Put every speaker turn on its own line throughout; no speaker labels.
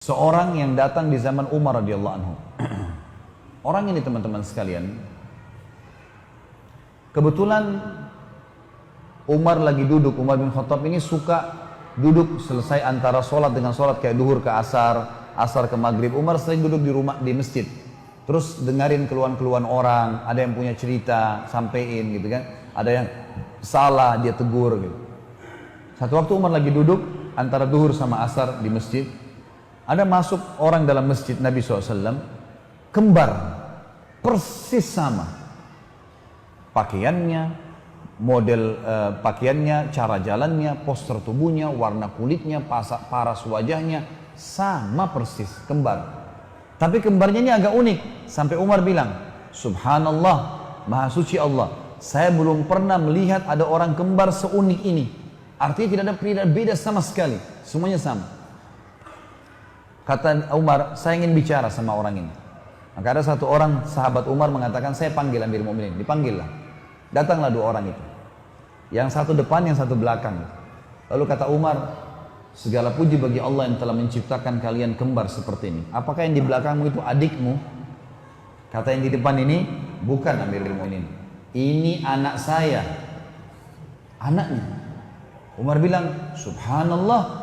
Seorang yang datang di zaman Umar radhiyallahu anhu. Orang ini teman-teman sekalian, kebetulan Umar lagi duduk. Umar bin Khattab ini suka duduk selesai antara sholat dengan sholat, kayak duhur ke asar, asar ke maghrib. Umar sering duduk di rumah, di masjid, terus dengerin keluhan-keluhan orang. Ada yang punya cerita, sampein gitu kan. Ada yang salah, dia tegur gitu. Satu waktu Umar lagi duduk antara duhur sama asar di masjid. Ada masuk orang dalam masjid Nabi SAW, kembar, persis sama. Pakaiannya, model pakaiannya, cara jalannya, postur tubuhnya, warna kulitnya, paras wajahnya, sama persis, kembar. Tapi kembarnya ini agak unik, sampai Umar bilang, Subhanallah, Maha Suci Allah, saya belum pernah melihat ada orang kembar seunik ini. Artinya tidak ada beda sama sekali, semuanya sama. Kata Umar, saya ingin bicara sama orang ini. Maka ada satu orang sahabat Umar mengatakan, saya panggil Amir Mu'minin. Dipanggillah. Datanglah dua orang itu. Yang satu depan, yang satu belakang. Lalu kata Umar, segala puji bagi Allah yang telah menciptakan kalian kembar seperti ini. Apakah yang di belakangmu itu adikmu? Kata yang di depan ini, bukan Amir Mu'minin. Ini anak saya. Anaknya. Umar bilang, Subhanallah.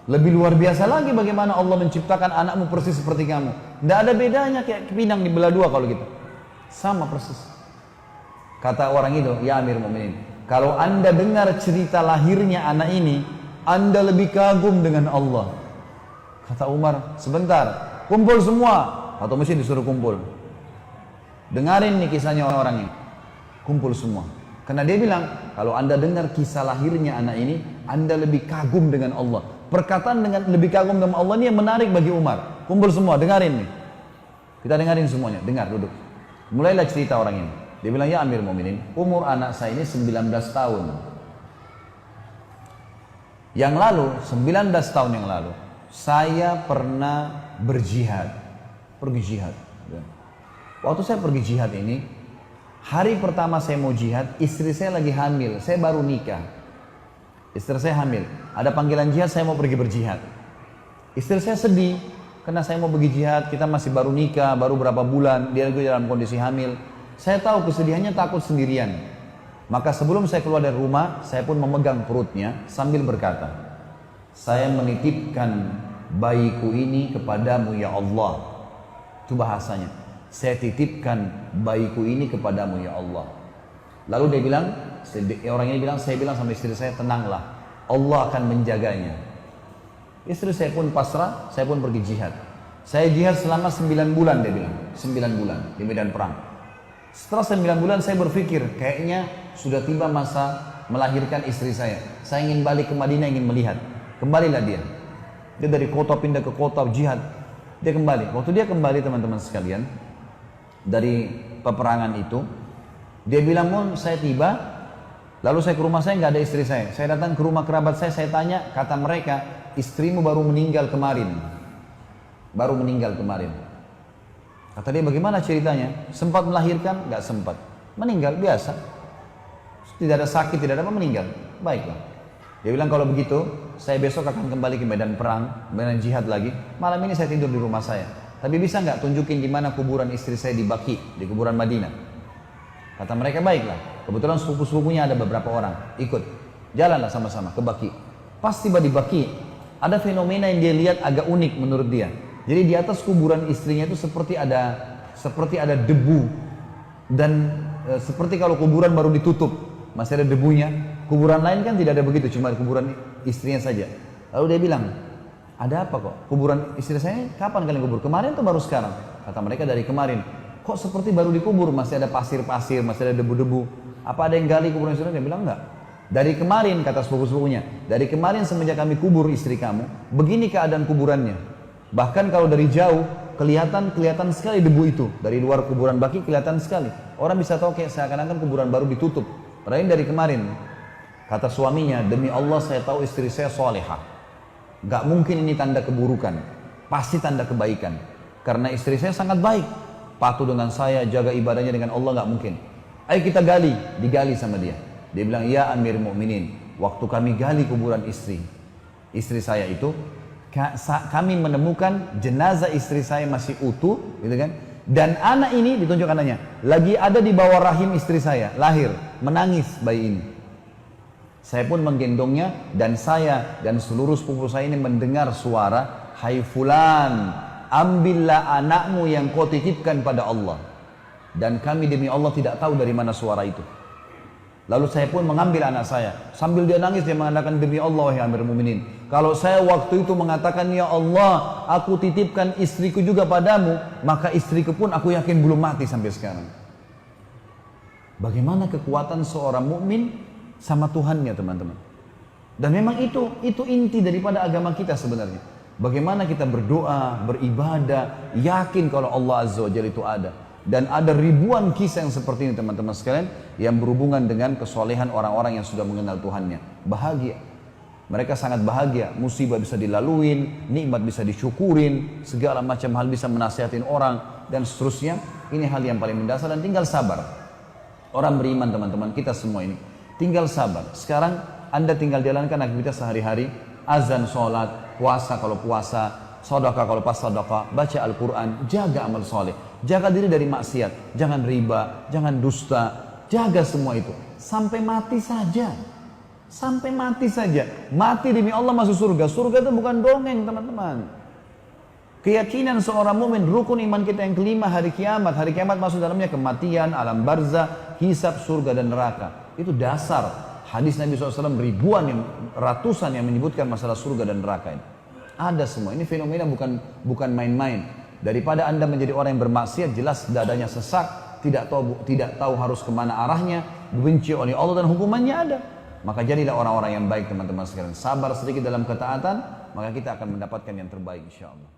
Lebih luar biasa lagi bagaimana Allah menciptakan anakmu persis seperti kamu. Tidak ada bedanya, kayak pinang dibelah dua kalau gitu. Sama persis. Kata orang itu, ya Amir Mu'minin, kalau anda dengar cerita lahirnya anak ini, anda lebih kagum dengan Allah. Kata Umar, sebentar, kumpul semua. Atau mesti disuruh kumpul. Dengarin nih kisahnya orang-orang ini. Kumpul semua. Karena dia bilang, kalau anda dengar kisah lahirnya anak ini, anda lebih kagum dengan Allah. Perkataan dengan lebih kagum dengan Allah ini yang menarik bagi Umar. Kumpul semua, dengarin nih. Kita dengarin semuanya, dengar, duduk. Mulailah cerita orang ini. Dia bilang, ya Amir Mu'minin, umur anak saya ini 19 tahun. Yang lalu, 19 tahun yang lalu, saya pernah berjihad. Pergi jihad. Waktu saya pergi jihad ini, hari pertama saya mau jihad, istri saya lagi hamil, saya baru nikah. Istri saya hamil, ada panggilan jihad, saya mau pergi berjihad. Istri saya sedih, karena saya mau pergi jihad, kita masih baru nikah, baru berapa bulan, dia lagi dalam kondisi hamil. Saya tahu kesedihannya, takut sendirian. Maka sebelum saya keluar dari rumah, saya pun memegang perutnya sambil berkata, saya menitipkan bayiku ini kepadamu ya Allah. Itu bahasanya. Saya titipkan bayiku ini kepadamu ya Allah. Lalu dia bilang, orang ini bilang, saya bilang sama istri saya, tenanglah, Allah akan menjaganya. Istri saya pun pasrah, saya pun pergi jihad. Saya jihad selama 9 bulan, dia bilang, 9 bulan di medan perang. Setelah 9 bulan saya berpikir, kayaknya sudah tiba masa melahirkan istri saya. Saya ingin balik ke Madinah, ingin melihat. Kembalilah dia. Dia dari kota pindah ke kota jihad. Dia kembali. Waktu dia kembali, teman-teman sekalian, dari peperangan itu, dia bilang, Mun, saya tiba, lalu saya ke rumah saya, nggak ada istri saya. Saya datang ke rumah kerabat saya tanya, kata mereka, istrimu baru meninggal kemarin. Baru meninggal kemarin. Kata dia, bagaimana ceritanya? Sempat melahirkan? Nggak sempat. Meninggal, biasa. Tidak ada sakit, tidak ada apa, meninggal. Baiklah. Dia bilang, kalau begitu, saya besok akan kembali ke medan perang, medan jihad lagi. Malam ini saya tidur di rumah saya. Tapi bisa nggak tunjukin di mana kuburan istri saya di Baqi, di kuburan Madinah? Kata mereka, baiklah. Kebetulan sepupu-sepupunya ada beberapa orang. Ikut. Jalanlah sama-sama ke Baqi. Pas tiba di Baqi, ada fenomena yang dia lihat agak unik menurut dia. Jadi di atas kuburan istrinya itu seperti ada debu. Dan seperti kalau kuburan baru ditutup, masih ada debunya. Kuburan lain kan tidak ada begitu, cuma kuburan istrinya saja. Lalu dia bilang, ada apa kok? Kuburan istri saya kapan kalian kubur? Kemarin atau baru sekarang? Kata mereka, dari kemarin. Kok seperti baru dikubur, masih ada pasir-pasir, masih ada debu-debu. Apa ada yang gali kuburan istri? Dia bilang enggak. Dari kemarin, kata sepupu-sepupunya, dari kemarin semenjak kami kubur istri kamu, begini keadaan kuburannya. Bahkan kalau dari jauh, kelihatan sekali debu itu. Dari luar kuburan Baqi kelihatan sekali. Orang bisa tahu kayak seakan-akan kuburan baru ditutup. Padahal dari kemarin. Kata suaminya, demi Allah saya tahu istri saya solehah. Gak mungkin ini tanda keburukan. Pasti tanda kebaikan. Karena istri saya sangat baik. Patuh dengan saya, jaga ibadahnya dengan Allah, nggak mungkin. Ayo kita gali, digali sama dia. Dia bilang, ya Amir Mu'minin, waktu kami gali kuburan istri saya itu, kami menemukan jenazah istri saya masih utuh, gitu kan? Dan anak ini, ditunjuk anaknya, lagi ada di bawah rahim istri saya, lahir, menangis bayi ini. Saya pun menggendongnya dan saya dan seluruh sepupu saya ini mendengar suara, "Hai fulan, ambillah anakmu yang kau titipkan pada Allah." Dan kami demi Allah tidak tahu dari mana suara itu. Lalu saya pun mengambil anak saya. Sambil dia nangis, dia mengatakan, "Demi Allah, wahai Amirul Mukminin, kalau saya waktu itu mengatakan, ya Allah, aku titipkan istriku juga padamu, maka istriku pun aku yakin belum mati sampai sekarang." Bagaimana kekuatan seorang mukmin sama Tuhannya, teman-teman. Dan memang itu inti daripada agama kita sebenarnya. Bagaimana kita berdoa, beribadah, yakin kalau Allah Azza wa Jalla itu ada. Dan ada ribuan kisah yang seperti ini, teman-teman sekalian, yang berhubungan dengan kesolehan orang-orang yang sudah mengenal Tuhannya. Bahagia. Mereka sangat bahagia. Musibah bisa dilaluin, nikmat bisa disyukurin, segala macam hal bisa menasihatin orang, dan seterusnya. Ini hal yang paling mendasar dan tinggal sabar. Orang beriman, teman-teman, kita semua ini tinggal sabar. Sekarang Anda tinggal jalankan aktivitas sehari-hari, azan, sholat, puasa kalau puasa, sedekah kalau pas sedekah, baca Al-Quran, jaga amal soleh, jaga diri dari maksiat, jangan riba, jangan dusta, jaga semua itu sampai mati saja, sampai mati saja. Mati demi Allah masuk surga. Surga itu bukan dongeng, teman-teman. Keyakinan seorang mukmin, rukun iman kita yang kelima, hari kiamat. Hari kiamat masuk dalamnya kematian, alam barzah, hisab, surga dan neraka. Itu dasar. Hadis Nabi SAW ribuan, ratusan yang menyebutkan masalah surga dan neraka ini. Ada semua. Ini fenomena bukan main-main. Daripada Anda menjadi orang yang bermaksiat, jelas dadanya sesak, tidak tahu harus kemana arahnya, dibenci oleh Allah dan hukumannya ada. Maka jadilah orang-orang yang baik, teman-teman sekalian. Sabar sedikit dalam ketaatan, maka kita akan mendapatkan yang terbaik, insya Allah.